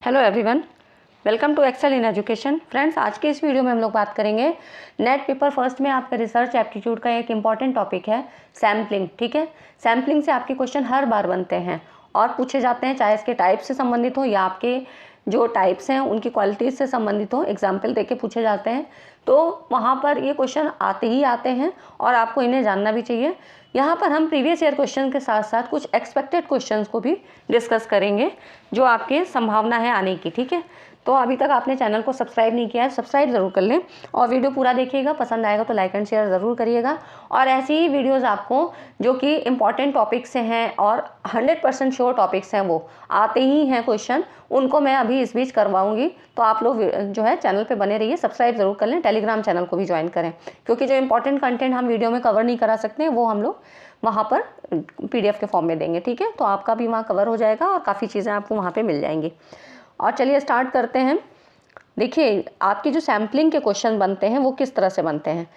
Hello everyone, welcome to Excel in education. Friends, आज के इस वीडियो में हम लोग बात करेंगे नेट पेपर फर्स्ट में आपका रिसर्च एप्टीट्यूड का एक इम्पॉर्टेंट टॉपिक है सैम्पलिंग। ठीक है, सैम्पलिंग से आपके क्वेश्चन हर बार बनते हैं और पूछे जाते हैं, चाहे इसके टाइप से संबंधित हो या आपके जो टाइप्स हैं उनकी क्वालिटीज से संबंधित हो, एग्जाम्पल देके पूछे जाते हैं। तो वहाँ पर ये क्वेश्चन आते ही आते हैं और आपको इन्हें जानना भी चाहिए। यहाँ पर हम प्रीवियस ईयर क्वेश्चन के साथ साथ कुछ एक्सपेक्टेड क्वेश्चंस को भी डिस्कस करेंगे जो आपके संभावना है आने की। ठीक है, तो अभी तक आपने चैनल को सब्सक्राइब नहीं किया है, सब्सक्राइब ज़रूर कर लें और वीडियो पूरा देखिएगा। पसंद आएगा तो लाइक एंड शेयर ज़रूर करिएगा। और ऐसी ही वीडियोस आपको जो कि इम्पॉर्टेंट टॉपिक्स से हैं और 100% श्योर टॉपिक्स हैं, वो आते ही हैं क्वेश्चन, उनको मैं अभी इस बीच करवाऊंगी। तो आप लोग जो है चैनल पे बने रहिए, सब्सक्राइब ज़रूर कर लें, टेलीग्राम चैनल को भी ज्वाइन करें, क्योंकि जो इंपॉर्टेंट कंटेंट हम वीडियो में कवर नहीं करा सकते हैं वो हम लोग वहाँ पर PDF के फॉर्म में देंगे। ठीक है, तो आपका भी वहाँ कवर हो जाएगा और काफ़ी चीज़ें आपको वहाँ पे मिल जाएंगी। और चलिए स्टार्ट करते हैं। देखिए, आपकी जो सैम्पलिंग के क्वेश्चन बनते हैं वो किस तरह से बनते हैं,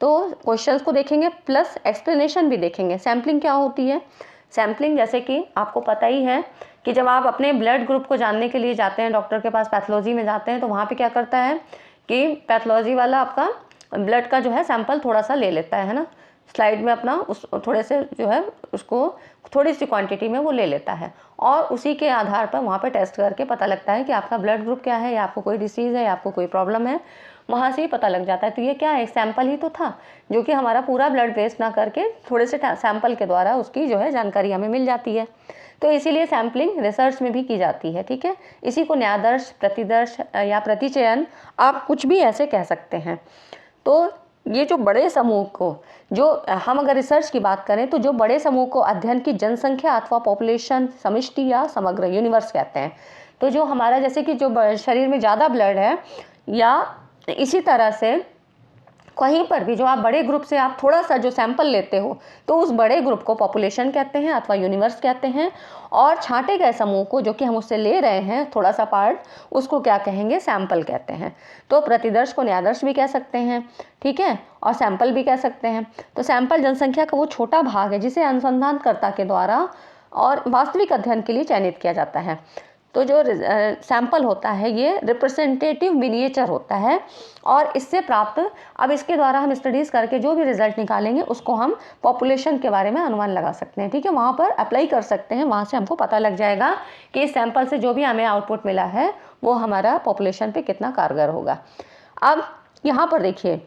तो क्वेश्चंस को देखेंगे प्लस एक्सप्लेनेशन भी देखेंगे। सैम्पलिंग क्या होती है? सैम्पलिंग, जैसे कि आपको पता ही है कि जब आप अपने ब्लड ग्रुप को जानने के लिए जाते हैं डॉक्टर के पास, पैथोलॉजी में जाते हैं, तो वहाँ पे क्या करता है कि पैथोलॉजी वाला आपका ब्लड का जो है सैंपल थोड़ा सा ले लेता है ना, स्लाइड में अपना उस थोड़े से जो है उसको थोड़ी सी क्वांटिटी में वो ले लेता है और उसी के आधार पर वहाँ पे टेस्ट करके पता लगता है कि आपका ब्लड ग्रुप क्या है, या आपको कोई डिसीज़ है, या आपको कोई प्रॉब्लम है, वहाँ से ही पता लग जाता है। तो ये क्या है, एक सैंपल ही तो था जो कि हमारा पूरा ब्लड वेस्ट ना करके थोड़े से सैंपल के द्वारा उसकी जो है जानकारी हमें मिल जाती है। तो इसीलिए सैम्पलिंग रिसर्च में भी की जाती है। ठीक है, इसी को न्यायदर्श, प्रतिदर्श या प्रतिचयन, आप कुछ भी ऐसे कह सकते हैं। तो ये जो बड़े समूह को, जो हम अगर रिसर्च की बात करें तो जो बड़े समूह को अध्ययन की जनसंख्या अथवा पॉपुलेशन, समष्टि या समग्र यूनिवर्स कहते हैं। तो जो हमारा, जैसे कि जो शरीर में ज़्यादा ब्लड है, या इसी तरह से कहीं पर भी जो आप बड़े ग्रुप से आप थोड़ा सा जो सैंपल लेते हो, तो उस बड़े ग्रुप को पॉपुलेशन कहते हैं अथवा यूनिवर्स कहते हैं। और छांटे गए समूह को, जो कि हम उससे ले रहे हैं थोड़ा सा पार्ट, उसको क्या कहेंगे, सैंपल कहते हैं। तो प्रतिदर्श को न्यायदर्श भी कह सकते हैं, ठीक है, और सैंपल भी कह सकते हैं। तो सैंपल जनसंख्या का वो छोटा भाग है जिसे अनुसंधानकर्ता के द्वारा और वास्तविक अध्ययन के लिए चयनित किया जाता है। तो जो सैंपल होता है ये रिप्रेजेंटेटिव मिनिएचर होता है और इससे प्राप्त, अब इसके द्वारा हम स्टडीज़ करके जो भी रिजल्ट निकालेंगे उसको हम पॉपुलेशन के बारे में अनुमान लगा सकते हैं। ठीक है, वहाँ पर अप्लाई कर सकते हैं, वहाँ से हमको पता लग जाएगा कि इस सैंपल से जो भी हमें आउटपुट मिला है वो हमारा पॉपुलेशन पे कितना कारगर होगा। अब यहाँ पर देखिए,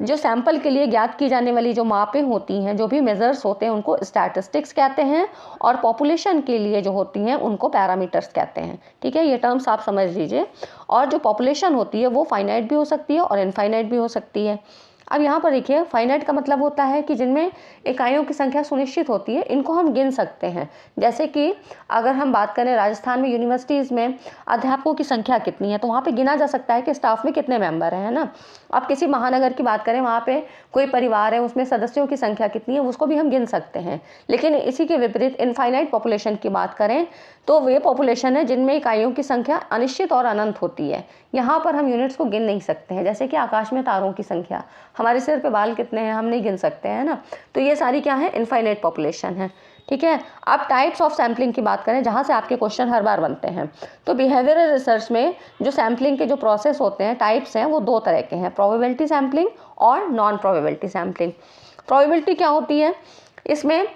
जो सैंपल के लिए ज्ञात की जाने वाली जो मापें होती हैं, जो भी मेजर्स होते हैं, उनको स्टैटिस्टिक्स कहते हैं और पॉपुलेशन के लिए जो होती हैं उनको पैरामीटर्स कहते हैं। ठीक है, ये टर्म्स आप समझ लीजिए। और जो पॉपुलेशन होती है वो फाइनाइट भी हो सकती है और इनफाइनाइट भी हो सकती है। अब यहाँ पर देखिए, फाइनाइट का मतलब होता है कि जिनमें इकाइयों की संख्या सुनिश्चित होती है, इनको हम गिन सकते हैं। जैसे कि अगर हम बात करें राजस्थान में यूनिवर्सिटीज़ में अध्यापकों की संख्या कितनी है, तो वहाँ पे गिना जा सकता है कि स्टाफ में कितने मेंबर हैं, है ना। अब किसी महानगर की बात करें, वहाँ पे कोई परिवार है, उसमें सदस्यों की संख्या कितनी है, उसको भी हम गिन सकते हैं। लेकिन इसी के विपरीत इनफाइनाइट पॉपुलेशन की बात करें तो वे पॉपुलेशन है जिनमें इकाइयों की संख्या अनिश्चित और अनंत होती है। यहाँ पर हम यूनिट्स को गिन नहीं सकते हैं। जैसे कि आकाश में तारों की संख्या, हमारे सिर पे बाल कितने हैं हम नहीं गिन सकते हैं ना। तो ये सारी क्या है, इनफाइनाइट पॉपुलेशन है। ठीक है, अब टाइप्स ऑफ सैम्पलिंग की बात करें, जहाँ से आपके क्वेश्चन हर बार बनते हैं, तो बिहेवियरल रिसर्च में जो सैम्पलिंग के जो प्रोसेस होते हैं, टाइप्स हैं, वो दो तरह के हैं, प्रोबेबिलिटी सैम्पलिंग और नॉन प्रोबेबिलिटी सैम्पलिंग। प्रोबेबिलिटी क्या होती है, इसमें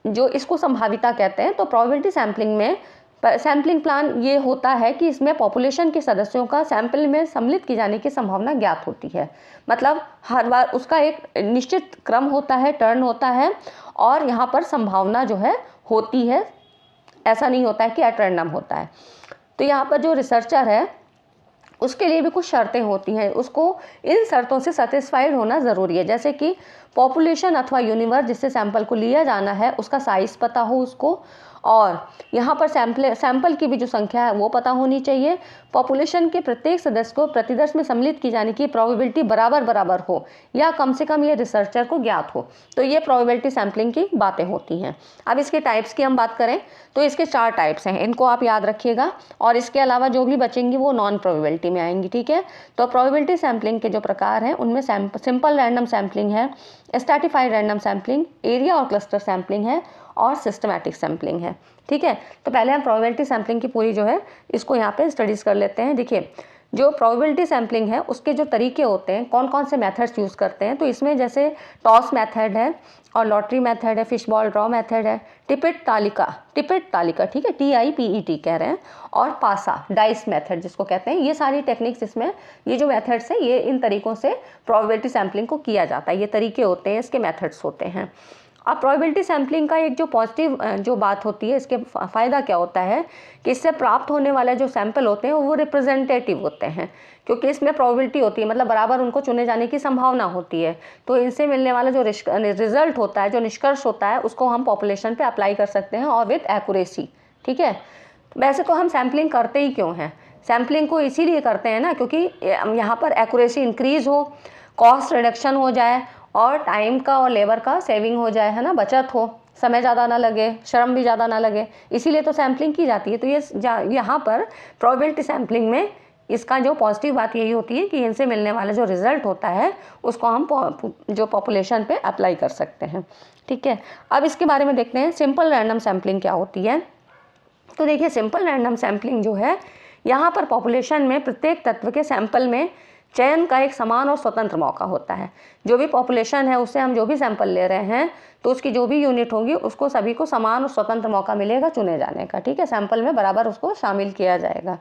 जो इसको संभाविता कहते हैं। तो प्रोबेबिलिटी सैम्पलिंग में सैम्पलिंग प्लान ये होता है कि इसमें पॉपुलेशन के सदस्यों का सैंपल में सम्मिलित की जाने की संभावना ज्ञात होती है। मतलब हर बार उसका एक निश्चित क्रम होता है, टर्न होता है, और यहाँ पर संभावना जो है होती है, ऐसा नहीं होता है कि एट रैंडम होता है। तो यहाँ पर जो रिसर्चर है उसके लिए भी कुछ शर्तें होती हैं, उसको इन शर्तों से सेटिस्फाइड होना ज़रूरी है। जैसे कि पॉपुलेशन अथवा यूनिवर्स जिससे सैंपल को लिया जाना है उसका साइज़ पता हो उसको, और यहाँ पर सैंपल की भी जो संख्या है वो पता होनी चाहिए। पॉपुलेशन के प्रत्येक सदस्य को प्रतिदर्श में सम्मिलित की जाने की प्रोबेबिलिटी बराबर बराबर हो, या कम से कम ये रिसर्चर को ज्ञात हो। तो ये प्रोबेबिलिटी सैम्पलिंग की बातें होती हैं। अब इसके टाइप्स की हम बात करें तो इसके 4 टाइप्स हैं, इनको आप याद रखिएगा, और इसके अलावा जो भी बचेंगी वो नॉन प्रोबेबिलिटी में आएंगी। ठीक है, तो प्रोबेबिलिटी सैम्पलिंग के जो प्रकार हैं उनमें सिंपल रैंडम सैम्पलिंग है, स्ट्रैटिफाइड रैंडम सैम्पलिंग, एरिया और क्लस्टर सैम्पलिंग है, और सिस्टमैटिक सैम्पलिंग है। ठीक है, तो पहले हम प्रोबेबिलिटी सैम्पलिंग की पूरी जो है इसको यहाँ पे स्टडीज़ कर लेते हैं। देखिए, जो प्रोबेबिलिटी सैम्पलिंग है उसके जो तरीके होते हैं, कौन कौन से मेथड्स यूज़ करते हैं, तो इसमें जैसे टॉस मेथड है और लॉटरी मेथड है, फिश बॉल ड्रॉ मेथड है, टिपिट तालिका, ठीक है, TIPET कह रहे हैं, और पासा डाइस मेथड जिसको कहते हैं, ये सारी टेक्निक्स इसमें, ये जो मेथड्स है ये इन तरीक़ों से प्रोबेबिलिटी सैम्पलिंग को किया जाता है। ये तरीके होते हैं, इसके मेथड्स होते हैं। अब प्रोबेबिलिटी सैम्पलिंग का एक जो पॉजिटिव जो बात होती है, इसके फ़ायदा क्या होता है कि इससे प्राप्त होने वाले जो सैंपल होते हैं वो रिप्रेजेंटेटिव होते हैं, क्योंकि इसमें प्रोबेबिलिटी होती है, मतलब बराबर उनको चुने जाने की संभावना होती है। तो इनसे मिलने वाला जो रिजल्ट होता है, जो निष्कर्ष होता है, उसको हम पॉपुलेशन पे अप्लाई कर सकते हैं और विद एक्यूरेसी। ठीक है, वैसे तो हम सैम्पलिंग करते ही क्यों हैं, सैम्पलिंग को इसीलिए करते हैं ना, क्योंकि यहाँ पर एक्यूरेसी इंक्रीज़ हो, कॉस्ट रिडक्शन हो जाए और टाइम का और लेबर का सेविंग हो जाए, है ना, बचत हो, समय ज़्यादा ना लगे, श्रम भी ज़्यादा ना लगे, इसीलिए तो सैम्पलिंग की जाती है। तो ये यहाँ पर प्रोबेबिलिटी सैम्पलिंग में इसका जो पॉजिटिव बात यही होती है कि इनसे मिलने वाला जो रिज़ल्ट होता है उसको हम जो पॉपुलेशन पे अप्लाई कर सकते हैं। ठीक है, अब इसके बारे में देखते हैं सिंपल रैंडम सैम्पलिंग क्या होती है। तो देखिए, सिंपल रैंडम सैम्पलिंग जो है, यहाँ पर पॉपुलेशन में प्रत्येक तत्व के सैंपल में चयन का एक समान और स्वतंत्र मौका होता है। जो भी पॉपुलेशन है उससे हम जो भी सैंपल ले रहे हैं तो उसकी जो भी यूनिट होगी उसको सभी को समान और स्वतंत्र मौका मिलेगा चुने जाने का। ठीक है, सैंपल में बराबर उसको शामिल किया जाएगा।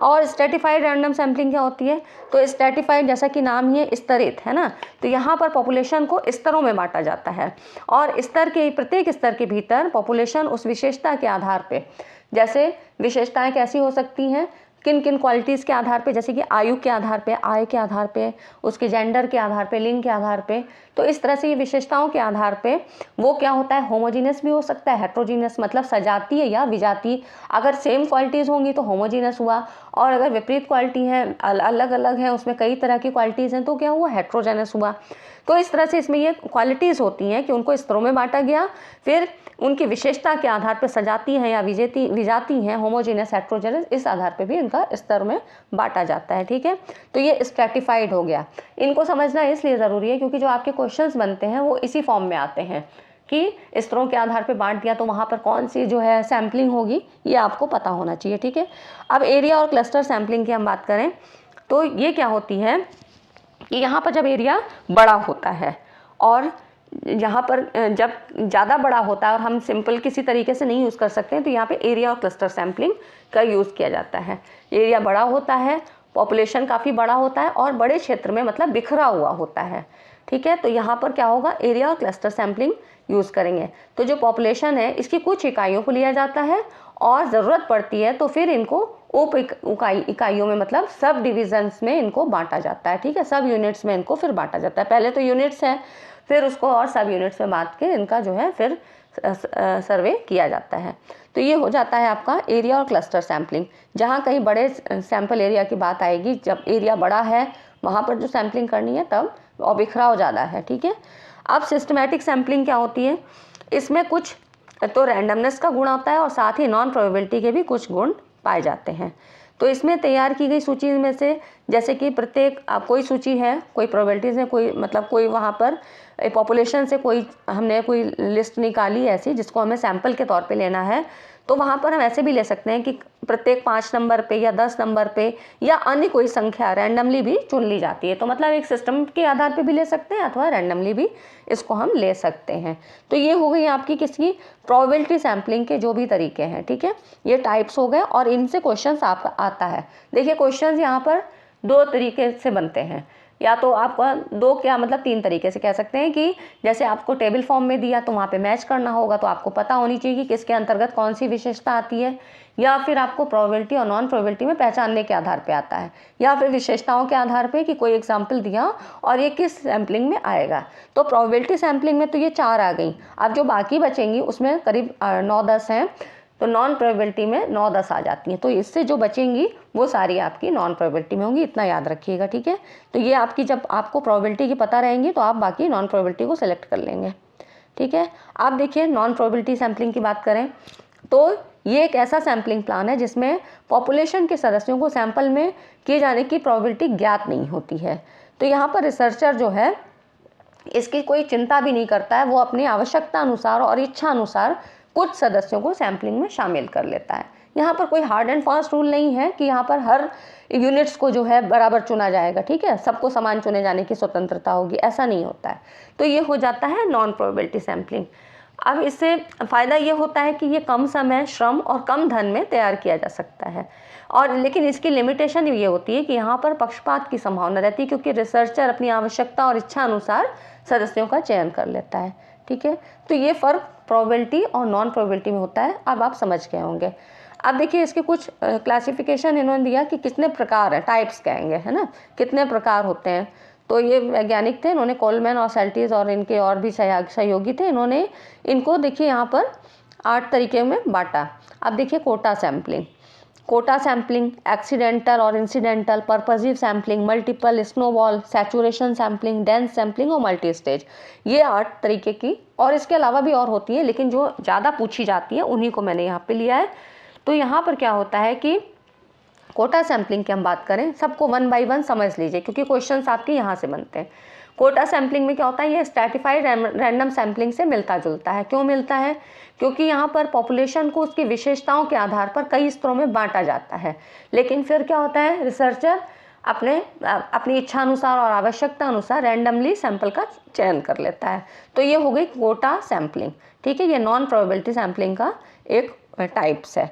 और स्ट्रेटिफाइड रैंडम सैम्पलिंग क्या होती है, तो स्ट्रेटिफाइड जैसा कि नाम ही है, स्तरित, है ना, तो यहाँ पर पॉपुलेशन को स्तरों में बांटा जाता है और स्तर के प्रत्येक स्तर के भीतर पॉपुलेशन उस विशेषता के आधार पर, जैसे विशेषताएँ कैसी हो सकती हैं, किन किन क्वालिटीज़ के आधार पे, जैसे कि आयु के आधार पे, आय के आधार पे, उसके जेंडर के आधार पे, लिंग के आधार पे, तो इस तरह से ये विशेषताओं के आधार पे वो क्या होता है, होमोजीनियस भी हो सकता है, हेट्रोजीनियस मतलब सजातीय या विजातीय। अगर सेम क्वालिटीज़ होंगी तो होमोजीनियस हुआ, और अगर विपरीत क्वालिटी है, अलग अलग है, उसमें कई तरह की क्वालिटीज़ हैं, तो क्या हुआ, हेट्रोजेनस हुआ। तो इस तरह से इसमें ये क्वालिटीज़ होती हैं कि उनको स्तरों में बांटा गया, फिर उनकी विशेषता के आधार पर सजाती हैं या विजाती हैं, होमोजीनियस, हेट्रोजेनस, इस आधार पे भी इनका स्तर में बांटा जाता है। ठीक है, तो ये स्ट्रैटिफाइड हो गया। इनको समझना इसलिए ज़रूरी है क्योंकि जो आपके क्वेश्चंस बनते हैं वो इसी फॉर्म में आते हैं कि स्तरों के आधार पे बांट दिया तो वहाँ पर कौन सी जो है सैम्पलिंग होगी, ये आपको पता होना चाहिए। ठीक है, अब एरिया और क्लस्टर सैम्पलिंग की हम बात करें तो ये क्या होती है कि यहाँ पर जब एरिया बड़ा होता है और यहाँ पर जब ज़्यादा बड़ा होता है और हम सिंपल किसी तरीके से नहीं यूज़ कर सकते हैं, तो यहाँ पे एरिया और क्लस्टर सैम्पलिंग का यूज़ किया जाता है। एरिया बड़ा होता है, पॉपुलेशन काफ़ी बड़ा होता है और बड़े क्षेत्र में मतलब बिखरा हुआ होता है। ठीक है, तो यहाँ पर क्या होगा, एरिया और क्लस्टर सैम्पलिंग यूज़ करेंगे। तो जो पॉपुलेशन है इसकी कुछ इकाइयों को लिया जाता है और ज़रूरत पड़ती है तो फिर इनको उप इकाइयों में मतलब सब डिविजन्स में इनको बांटा जाता है। ठीक है, सब यूनिट्स में इनको फिर बांटा जाता है। पहले तो यूनिट्स है, फिर उसको और सब यूनिट्स में बांट के इनका जो है फिर सर्वे किया जाता है। तो ये हो जाता है आपका एरिया और क्लस्टर सैम्पलिंग। जहाँ कहीं बड़े सैंपल एरिया की बात आएगी, जब एरिया बड़ा है वहाँ पर जो सैम्पलिंग करनी है तब, और बिखराव ज़्यादा है। ठीक है, अब सिस्टमैटिक सैम्पलिंग क्या होती है, इसमें कुछ तो रैंडमनेस का गुण होता है और साथ ही नॉन प्रोबेबिलिटी के भी कुछ गुण पाए जाते हैं। तो इसमें तैयार की गई सूची में से, जैसे कि प्रत्येक कोई सूची है, कोई प्रोबेबिलिटीज़ है, कोई मतलब कोई वहाँ पर पॉपुलेशन से कोई हमने कोई लिस्ट निकाली ऐसी जिसको हमें सैंपल के तौर पे लेना है, तो वहाँ पर हम ऐसे भी ले सकते हैं कि प्रत्येक 5 नंबर पे या 10 नंबर पे या अन्य कोई संख्या रैंडमली भी चुन ली जाती है। तो मतलब एक सिस्टम के आधार पे भी ले सकते हैं अथवा रैंडमली भी इसको हम ले सकते हैं। तो ये हो गई आपकी किसकी, प्रोबेबिलिटी सैम्पलिंग के जो भी तरीके हैं। ठीक है, ये टाइप्स हो गए और इनसे क्वेश्चंस आपका आता है। देखिए, क्वेश्चंस यहाँ पर 2 तरीके से बनते हैं, या तो आपका 2 क्या मतलब 3 तरीके से कह सकते हैं कि जैसे आपको टेबल फॉर्म में दिया तो वहाँ पे मैच करना होगा, तो आपको पता होनी चाहिए कि किसके अंतर्गत कौन सी विशेषता आती है, या फिर आपको प्रोबेबिलिटी और नॉन प्रोबेबिलिटी में पहचानने के आधार पे आता है, या फिर विशेषताओं के आधार पे कि कोई एग्जाम्पल दिया और ये किस सैम्पलिंग में आएगा। तो प्रोबेबिलिटी सैम्पलिंग में तो ये 4 आ गई। अब जो बाकी बचेंगी उसमें करीब 9-10 हैं, तो नॉन प्रोबेबिलिटी में 9-10 आ जाती हैं। तो इससे जो बचेंगी वो सारी आपकी नॉन प्रोबेबिलिटी में होंगी, इतना याद रखिएगा। ठीक है, तो ये आपकी जब आपको प्रोबेबिलिटी की पता रहेंगी तो आप बाकी नॉन प्रोबेबिलिटी को सिलेक्ट कर लेंगे। ठीक है, आप देखिए नॉन प्रोबेबिलिटी सैम्पलिंग की बात करें तो ये एक ऐसा सैम्पलिंग प्लान है जिसमें पॉपुलेशन के सदस्यों को सैंपल में किए जाने की प्रोबेबिलिटी ज्ञात नहीं होती है। तो यहाँ पर रिसर्चर जो है इसकी कोई चिंता भी नहीं करता है, वो अपनी आवश्यकता अनुसार और इच्छा अनुसार कुछ सदस्यों को सैम्पलिंग में शामिल कर लेता है। यहाँ पर कोई हार्ड एंड फास्ट रूल नहीं है कि यहाँ पर हर यूनिट्स को जो है बराबर चुना जाएगा, ठीक है, सबको समान चुने जाने की स्वतंत्रता होगी, ऐसा नहीं होता है। तो ये हो जाता है नॉन प्रोबेबिलिटी सैम्पलिंग। अब इससे फ़ायदा ये होता है कि ये कम समय, श्रम और कम धन में तैयार किया जा सकता है, और लेकिन इसकी लिमिटेशन ये होती है कि यहाँ पर पक्षपात की संभावना रहती है, क्योंकि रिसर्चर अपनी आवश्यकता और इच्छा अनुसार सदस्यों का चयन कर लेता है, ठीक है। तो ये फ़र्क प्रोबेबिलिटी और नॉन प्रोबेबिलिटी में होता है, अब आप समझ गए होंगे। अब देखिए इसके कुछ क्लासिफिकेशन इन्होंने दिया कि कितने प्रकार है, टाइप्स कहेंगे, है ना, कितने प्रकार होते हैं। तो ये वैज्ञानिक थे, इन्होंने कोलमैन और सेल्टिस और इनके और भी सहयोगी थे, इन्होंने इनको देखिए यहाँ पर 8 तरीके में बांटा। अब देखिए quota sampling, quota sampling, accidental और incidental, purposive sampling, multiple, snowball, saturation sampling, dense sampling और मल्टी स्टेज, ये 8 तरीके की, और इसके अलावा भी और होती है, लेकिन जो ज़्यादा पूछी जाती है उन्हीं को मैंने यहाँ पे लिया है। तो यहाँ पर क्या होता है कि कोटा सैम्पलिंग की हम बात करें, सबको 1 बाय 1 समझ लीजिए, क्योंकि क्वेश्चंस आपके यहाँ से बनते हैं। कोटा सैम्पलिंग में क्या होता है, ये स्ट्रैटिफाइड रैंडम सैम्पलिंग से मिलता जुलता है। क्यों मिलता है? क्योंकि यहाँ पर पॉपुलेशन को उसकी विशेषताओं के आधार पर कई स्तरों में बांटा जाता है, लेकिन फिर क्या होता है, रिसर्चर अपनी इच्छा अनुसार और आवश्यकता अनुसार रैंडमली सैंपल का चयन कर लेता है। तो ये हो गई कोटा सैम्पलिंग, ठीक है। ये नॉन प्रोबेबिलिटी सैम्पलिंग का एक टाइप्स है।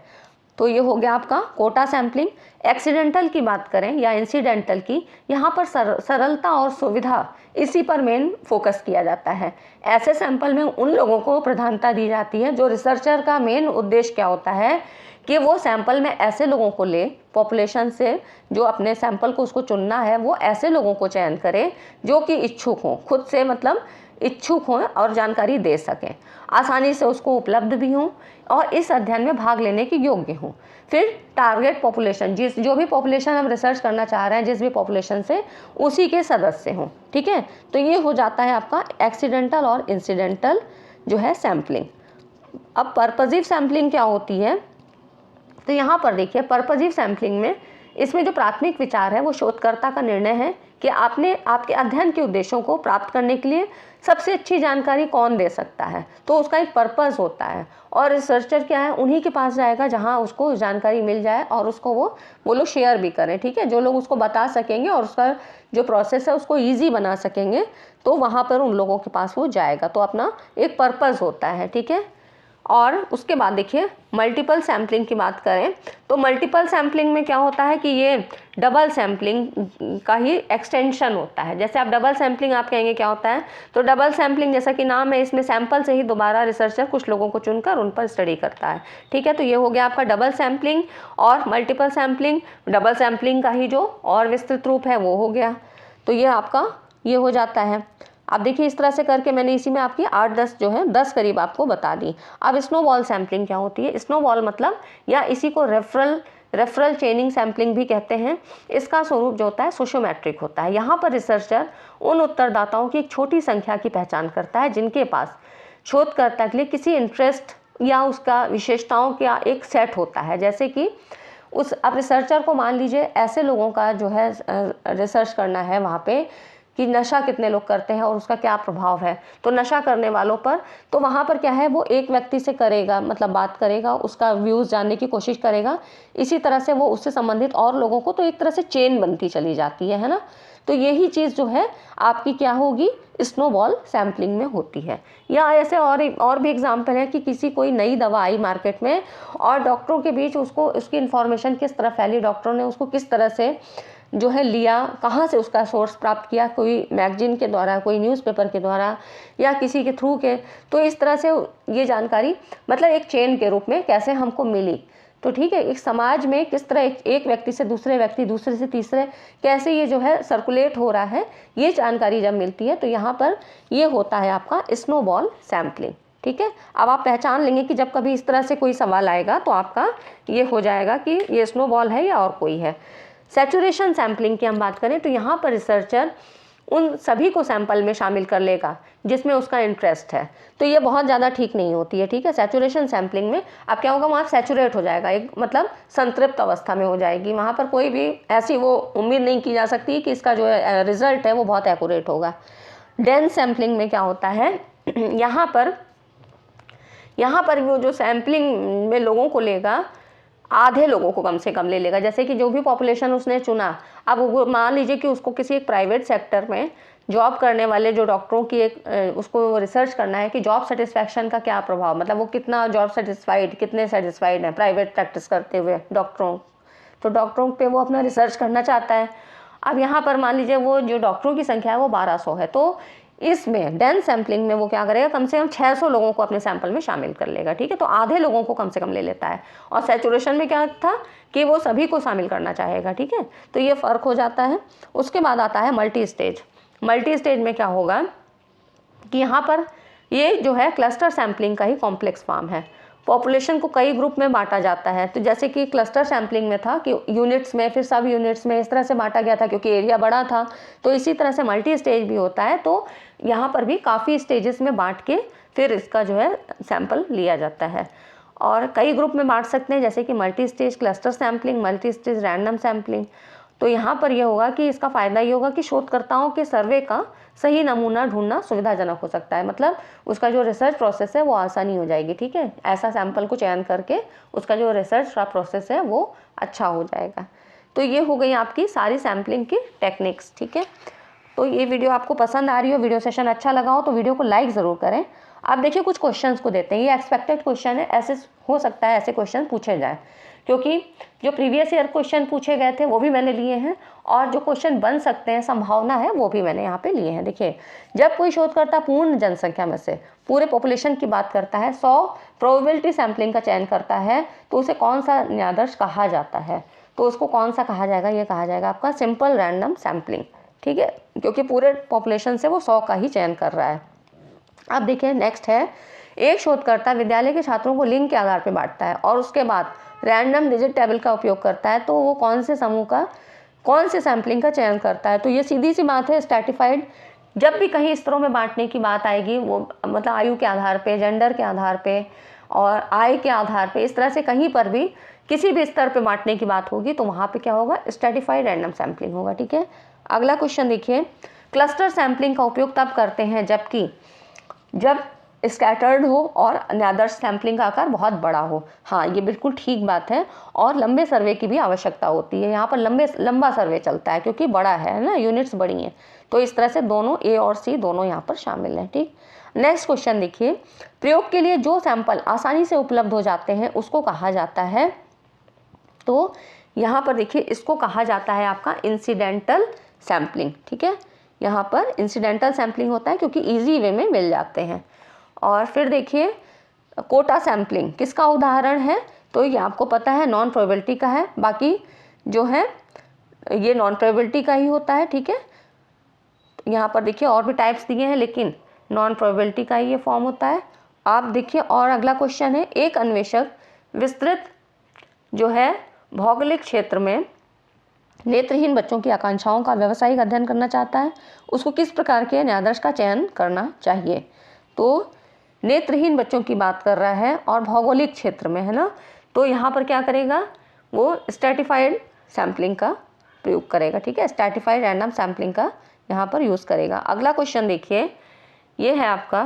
तो ये हो गया आपका कोटा सैम्पलिंग। एक्सीडेंटल की बात करें या इंसिडेंटल की, यहाँ पर सरलता और सुविधा, इसी पर मेन फोकस किया जाता है। ऐसे सैंपल में उन लोगों को प्रधानता दी जाती है, जो रिसर्चर का मेन उद्देश्य क्या होता है कि वो सैंपल में ऐसे लोगों को ले, पॉपुलेशन से जो अपने सैंपल को उसको चुनना है, वो ऐसे लोगों को चयन करे जो कि इच्छुक हों, खुद से मतलब इच्छुक हों और जानकारी दे सकें, आसानी से उसको उपलब्ध भी हों और इस अध्ययन में भाग लेने के योग्य हों। फिर टारगेट पॉपुलेशन, जो भी पॉपुलेशन हम रिसर्च करना चाह रहे हैं, जिस भी पॉपुलेशन से, उसी के सदस्य हों, ठीक है। तो ये हो जाता है आपका एक्सीडेंटल और इंसिडेंटल जो है सैम्पलिंग। अब पर्पसिव सैम्पलिंग क्या होती है, तो यहाँ पर देखिए पर्पसिव सैम्पलिंग में, इसमें जो प्राथमिक विचार है वो शोधकर्ता का निर्णय है कि आपके अध्ययन के उद्देश्यों को प्राप्त करने के लिए सबसे अच्छी जानकारी कौन दे सकता है। तो उसका एक पर्पस होता है, और रिसर्चर क्या है, उन्हीं के पास जाएगा जहां उसको जानकारी मिल जाए और उसको वो लोग शेयर भी करें, ठीक है। जो लोग उसको बता सकेंगे और उसका जो प्रोसेस है उसको ईजी बना सकेंगे, तो वहाँ पर उन लोगों के पास वो जाएगा। तो अपना एक पर्पस होता है, ठीक है। और उसके बाद देखिए मल्टीपल सैम्पलिंग की बात करें, तो मल्टीपल सैम्पलिंग में क्या होता है कि ये डबल सैम्पलिंग का ही एक्सटेंशन होता है। जैसे आप डबल सैम्पलिंग आप कहेंगे क्या होता है, तो डबल सैम्पलिंग जैसा कि नाम है, इसमें सैंपल से ही दोबारा रिसर्चर कुछ लोगों को चुनकर उन पर स्टडी करता है, ठीक है। तो ये हो गया आपका डबल सैम्पलिंग और मल्टीपल सैम्पलिंग। डबल सैम्पलिंग का ही जो और विस्तृत रूप है वो हो गया। तो ये आपका ये हो जाता है। अब देखिए इस तरह से करके मैंने इसी में आपकी 8-10 जो है 10 करीब आपको बता दी। अब स्नोबॉल सैम्पलिंग क्या होती है, स्नोबॉल मतलब, या इसी को रेफरल चेनिंग सैम्पलिंग भी कहते हैं। इसका स्वरूप जो होता है सोशियोमेट्रिक होता है। यहाँ पर रिसर्चर उन उत्तरदाताओं की एक छोटी संख्या की पहचान करता है जिनके पास शोधकर्ता के लिए किसी इंटरेस्ट या उसका विशेषताओं का एक सेट होता है। जैसे कि अब रिसर्चर को मान लीजिए ऐसे लोगों का जो है रिसर्च करना है वहाँ पे कि नशा कितने लोग करते हैं और उसका क्या प्रभाव है। तो नशा करने वालों पर, तो वहाँ पर क्या है, वो एक व्यक्ति से करेगा, मतलब बात करेगा, उसका व्यूज़ जानने की कोशिश करेगा। इसी तरह से वो उससे संबंधित और लोगों को, तो एक तरह से चेन बनती चली जाती है ना। तो यही चीज़ जो है आपकी क्या होगी, स्नोबॉल सैम्पलिंग में होती है। या ऐसे और भी एग्जाम्पल है कि कोई नई दवा आई मार्केट में और डॉक्टरों के बीच उसकी इन्फॉर्मेशन किस तरह फैली, डॉक्टरों ने उसको किस तरह से जो है लिया, कहाँ से उसका सोर्स प्राप्त किया, कोई मैगजीन के द्वारा, कोई न्यूज़पेपर के द्वारा या किसी के थ्रू के। तो इस तरह से ये जानकारी मतलब एक चेन के रूप में कैसे हमको मिली। तो ठीक है, एक समाज में किस तरह एक व्यक्ति से दूसरे व्यक्ति, दूसरे से तीसरे, कैसे ये जो है सर्कुलेट हो रहा है, ये जानकारी जब मिलती है तो यहाँ पर ये होता है आपका स्नोबॉल सैम्पलिंग, ठीक है। अब आप पहचान लेंगे कि जब कभी इस तरह से कोई सवाल आएगा तो आपका ये हो जाएगा कि ये स्नोबॉल है या और कोई है। सैचुरेशन सैम्पलिंग की हम बात करें तो यहाँ पर रिसर्चर उन सभी को सैंपल में शामिल कर लेगा जिसमें उसका इंटरेस्ट है। तो ये बहुत ज़्यादा ठीक नहीं होती है, ठीक है। सैचुरेशन सैम्पलिंग में अब क्या होगा, वहाँ सैचुरेट हो जाएगा, एक मतलब संतृप्त अवस्था में हो जाएगी। वहाँ पर कोई भी ऐसी वो उम्मीद नहीं की जा सकती कि इसका जो रिजल्ट है वो बहुत एक्यूरेट होगा। डेंस सैम्पलिंग में क्या होता है, यहाँ पर वो जो सैम्पलिंग में लोगों को लेगा, आधे लोगों को कम से कम ले लेगा। जैसे कि जो भी पॉपुलेशन उसने चुना, अब वो मान लीजिए कि उसको किसी एक प्राइवेट सेक्टर में जॉब करने वाले जो डॉक्टरों की उसको रिसर्च करना है कि जॉब सेटिस्फैक्शन का क्या प्रभाव, मतलब वो कितना जॉब सेटिस्फाइड, कितने सेटिस्फाइड हैं प्राइवेट प्रैक्टिस करते हुए डॉक्टरों, तो डॉक्टरों पे वो अपना रिसर्च करना चाहता है। अब यहाँ पर मान लीजिए वो जो डॉक्टरों की संख्या है वो 1200 है, तो इसमें डेंस सैम्पलिंग में वो क्या करेगा, कम से कम 600 लोगों को अपने सैंपल में शामिल कर लेगा, ठीक है। तो आधे लोगों को कम से कम ले लेता है। और सैचुरेशन में क्या था कि वो सभी को शामिल करना चाहेगा, ठीक है। तो ये फ़र्क हो जाता है। उसके बाद आता है मल्टी स्टेज। मल्टी स्टेज में क्या होगा कि यहाँ पर ये जो है क्लस्टर सैम्पलिंग का ही कॉम्प्लेक्स फॉर्म है। पॉपुलेशन को कई ग्रुप में बांटा जाता है। तो जैसे कि क्लस्टर सैम्पलिंग में था कि यूनिट्स में, फिर सब यूनिट्स में, इस तरह से बांटा गया था क्योंकि एरिया बड़ा था। तो इसी तरह से मल्टी स्टेज भी होता है। तो यहाँ पर भी काफ़ी स्टेजेस में बांट के फिर इसका जो है सैंपल लिया जाता है। और कई ग्रुप में बांट सकते हैं, जैसे कि multi stage cluster sampling, multi stage random sampling. तो यहाँ पर यह होगा कि इसका फ़ायदा ये होगा कि शोधकर्ताओं के सर्वे का सही नमूना ढूंढना सुविधाजनक हो सकता है। मतलब उसका जो रिसर्च प्रोसेस है वो आसानी हो जाएगी, ठीक है। ऐसा सैंपल को चयन करके उसका जो रिसर्च का प्रोसेस है वो अच्छा हो जाएगा। तो ये हो गई आपकी सारी सैम्पलिंग की टेक्निक्स, ठीक है। तो ये वीडियो आपको पसंद आ रही हो, वीडियो सेशन अच्छा लगा हो तो वीडियो को लाइक ज़रूर करें। आप देखिए कुछ क्वेश्चंस को देते हैं, ये एक्सपेक्टेड क्वेश्चन है, ऐसे हो सकता है ऐसे क्वेश्चन पूछे जाए, क्योंकि जो प्रीवियस ईयर क्वेश्चन पूछे गए थे वो भी मैंने लिए हैं, और जो क्वेश्चन बन सकते हैं संभावना है वो भी मैंने यहाँ पे लिए हैं। देखिए, जब कोई शोधकर्ता पूर्ण जनसंख्या में से पूरे पॉपुलेशन की बात करता है, 100 प्रोबेबिलिटी सैम्पलिंग का चयन करता है, तो उसे कौन सा न्यायाधीश कहा जाता है? तो उसको कौन सा कहा जाएगा? ये कहा जाएगा आपका सिंपल रैंडम सैम्पलिंग, ठीक है, क्योंकि पूरे पॉपुलेशन से वो 100 का ही चयन कर रहा है। अब देखिए नेक्स्ट है, एक शोधकर्ता विद्यालय के छात्रों को लिंग के आधार पर बांटता है और उसके बाद रैंडम डिजिट टेबल का उपयोग करता है, तो वो कौन से समूह का, कौन से सैम्पलिंग का चयन करता है? तो ये सीधी सी बात है, स्ट्रैटिफाइड। जब भी कहीं स्तरों में बांटने की बात आएगी, वो मतलब आयु के आधार पे, जेंडर के आधार पे और आय के आधार पे, इस तरह से कहीं पर भी किसी भी स्तर पे बांटने की बात होगी तो वहाँ पे क्या होगा, स्ट्रैटिफाइड रैंडम सैम्पलिंग होगा, ठीक है। अगला क्वेश्चन देखिए, क्लस्टर सैम्पलिंग का उपयोग तब करते हैं जब स्कैटर्ड हो और आदर्श सैम्पलिंग का आकार बहुत बड़ा हो। हाँ, ये बिल्कुल ठीक बात है। और लंबे सर्वे की भी आवश्यकता होती है, यहाँ पर लंबा सर्वे चलता है क्योंकि बड़ा है ना, यूनिट्स बड़ी हैं। तो इस तरह से दोनों ए और सी दोनों यहाँ पर शामिल हैं, ठीक। नेक्स्ट क्वेश्चन देखिए, प्रयोग के लिए जो सैंपल आसानी से उपलब्ध हो जाते हैं उसको कहा जाता है, तो यहाँ पर देखिए इसको कहा जाता है आपका इंसिडेंटल सैम्पलिंग, ठीक है। यहाँ पर इंसिडेंटल सैम्पलिंग होता है क्योंकि ईजी वे में मिल जाते हैं। और फिर देखिए कोटा सैम्पलिंग किसका उदाहरण है? तो ये आपको पता है नॉन प्रोबेबिलिटी का है, बाकी जो है ये नॉन प्रोबेबिलिटी का ही होता है, ठीक है। यहाँ पर देखिए और भी टाइप्स दिए हैं, लेकिन नॉन प्रोबेबिलिटी का ही ये फॉर्म होता है। आप देखिए, और अगला क्वेश्चन है, एक अन्वेषक विस्तृत जो है भौगोलिक क्षेत्र में नेत्रहीन बच्चों की आकांक्षाओं का व्यावसायिक अध्ययन करना चाहता है, उसको किस प्रकार के न्यायाधीश का चयन करना चाहिए? तो नेत्रहीन बच्चों की बात कर रहा है और भौगोलिक क्षेत्र में, है ना। तो यहाँ पर क्या करेगा, वो स्ट्रैटिफाइड सैम्पलिंग का प्रयोग करेगा, ठीक है, स्ट्रैटिफाइड रैंडम सैम्पलिंग का यहाँ पर यूज़ करेगा। अगला क्वेश्चन देखिए, ये है आपका,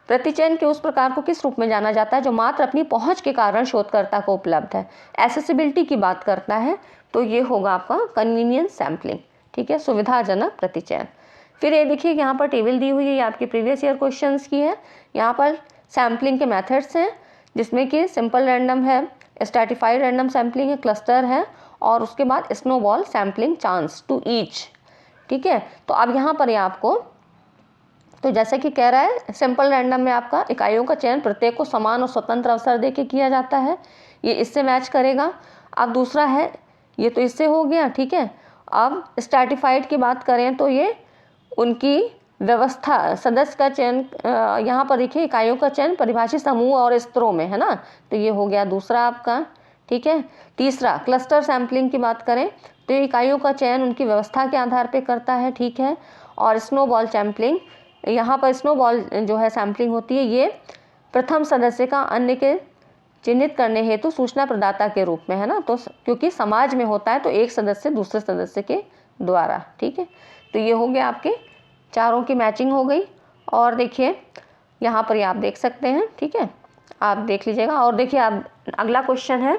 प्रतिचयन के उस प्रकार को किस रूप में जाना जाता है जो मात्र अपनी पहुँच के कारण शोधकर्ता को उपलब्ध है? एसेसिबिलिटी की बात करता है, तो ये होगा आपका कन्वीनियंस सैम्पलिंग, ठीक है, सुविधाजनक प्रतिचयन। फिर ये देखिए यहाँ पर टेबल दी हुई है, ये आपके प्रीवियस ईयर क्वेश्चंस की है। यहाँ पर सैम्पलिंग के मेथड्स हैं, जिसमें कि सिंपल रैंडम है, स्ट्रैटिफाइड रैंडम सैम्पलिंग है, क्लस्टर है, और उसके बाद snowball sampling chance to each, ठीक है। तो अब यहाँ पर ये आपको, तो जैसे कि कह रहा है सिंपल रैंडम में आपका इकाइयों का चयन प्रत्येक को समान और स्वतंत्र अवसर दे के किया जाता है, ये इससे मैच करेगा। अब दूसरा है, ये तो इससे हो गया, ठीक है। अब स्ट्रैटिफाइड की बात करें तो ये उनकी व्यवस्था, सदस्य का चयन, यहाँ पर देखिए इकाइयों का चयन परिभाषित समूह और स्तरों में, है ना, तो ये हो गया दूसरा आपका, ठीक है। तीसरा क्लस्टर सैम्पलिंग की बात करें तो ये इकाइयों का चयन उनकी व्यवस्था के आधार पे करता है, ठीक है। और स्नोबॉल सैम्पलिंग, यहाँ पर स्नोबॉल जो है सैम्पलिंग होती है, ये प्रथम सदस्य का अन्य के चिन्हित करने हेतु सूचना प्रदाता के रूप में, है ना, तो क्योंकि समाज में होता है तो एक सदस्य दूसरे सदस्य के द्वारा, ठीक है। तो ये हो गया आपके चारों की मैचिंग हो गई। और देखिए यहाँ पर ये आप देख सकते हैं, ठीक है, आप देख लीजिएगा। और देखिए आप अगला क्वेश्चन है,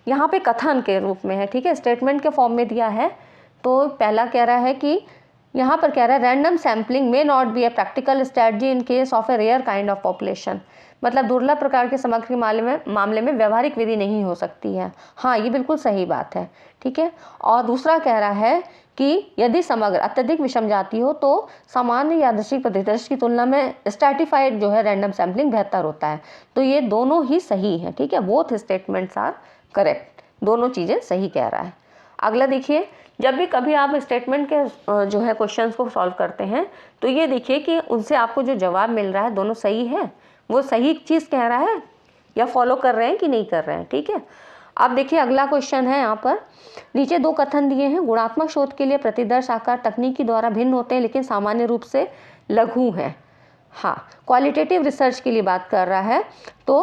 यहाँ पे कथन के रूप में है, ठीक है, स्टेटमेंट के फॉर्म में दिया है। तो पहला कह रहा है कि यहाँ पर कह रहा है random sampling may not be a practical strategy in case of a rare kind of population. मतलब दुर्लभ प्रकार के समग्र के मामले में व्यवहारिक विधि नहीं हो सकती है। हाँ, ये बिल्कुल सही बात है, ठीक है। और दूसरा कह रहा है कि यदि समग्र अत्यधिक विषम जाति हो तो सामान्य यादृच्छिक प्रतिदर्श की तुलना में स्ट्रैटिफाइड जो है रैंडम सैम्पलिंग बेहतर होता है। तो ये दोनों ही सही है, ठीक है, बोथ स्टेटमेंट्स आर करेक्ट, दोनों चीज़ें सही कह रहा है। अगला देखिए, जब भी कभी आप स्टेटमेंट के जो है क्वेश्चंस को सॉल्व करते हैं तो ये देखिए कि उनसे आपको जो जवाब मिल रहा है दोनों सही है, वो सही चीज़ कह रहा है या फॉलो कर रहे हैं कि नहीं कर रहे हैं, ठीक है। अब देखिए अगला क्वेश्चन है, यहाँ पर नीचे दो कथन दिए हैं, गुणात्मक शोध के लिए प्रतिदर्श आकार तकनीकी द्वारा भिन्न होते हैं लेकिन सामान्य रूप से लघु हैं। हाँ, क्वालिटेटिव रिसर्च के लिए बात कर रहा है तो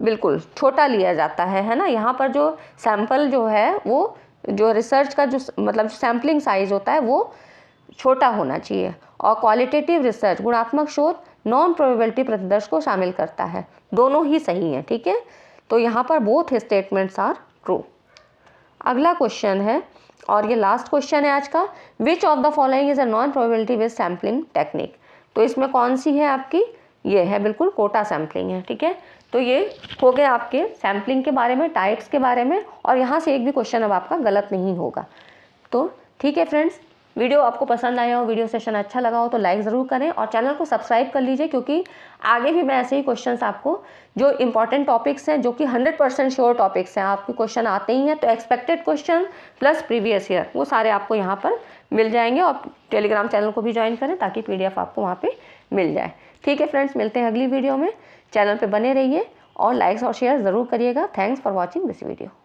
बिल्कुल छोटा लिया जाता है ना। यहाँ पर जो सैंपल जो है वो जो रिसर्च का जो मतलब सैम्पलिंग साइज होता है वो छोटा होना चाहिए। और क्वालिटेटिव रिसर्च गुणात्मक शोध नॉन प्रोबेबिलिटी प्रतिदर्श को शामिल करता है। दोनों ही सही हैं, ठीक है। तो यहाँ पर बोथ स्टेटमेंट्स आर ट्रू। अगला क्वेश्चन है और ये लास्ट क्वेश्चन है आज का, which of the following is a non probability based sampling technique. तो इसमें कौन सी है आपकी, ये है बिल्कुल कोटा सैम्पलिंग है, ठीक है। तो ये हो गए आपके सैम्पलिंग के बारे में, टाइप्स के बारे में, और यहाँ से एक भी क्वेश्चन अब आपका गलत नहीं होगा। तो ठीक है फ्रेंड्स, वीडियो आपको पसंद आया हो, वीडियो सेशन अच्छा लगा हो तो लाइक ज़रूर करें और चैनल को सब्सक्राइब कर लीजिए, क्योंकि आगे भी मैं ऐसे ही क्वेश्चंस आपको जो इंपॉर्टेंट टॉपिक्स हैं, जो कि 100% श्योर टॉपिक्स हैं, आपके क्वेश्चन आते ही हैं, तो expected question plus previous year वो सारे आपको यहाँ पर मिल जाएंगे। और टेलीग्राम चैनल को भी ज्वाइन करें ताकि PDF आपको वहाँ पर मिल जाए। ठीक है फ्रेंड्स, मिलते हैं अगली वीडियो में। चैनल पे बने रहिए और लाइक्स और शेयर ज़रूर करिएगा। Thanks for watching this video.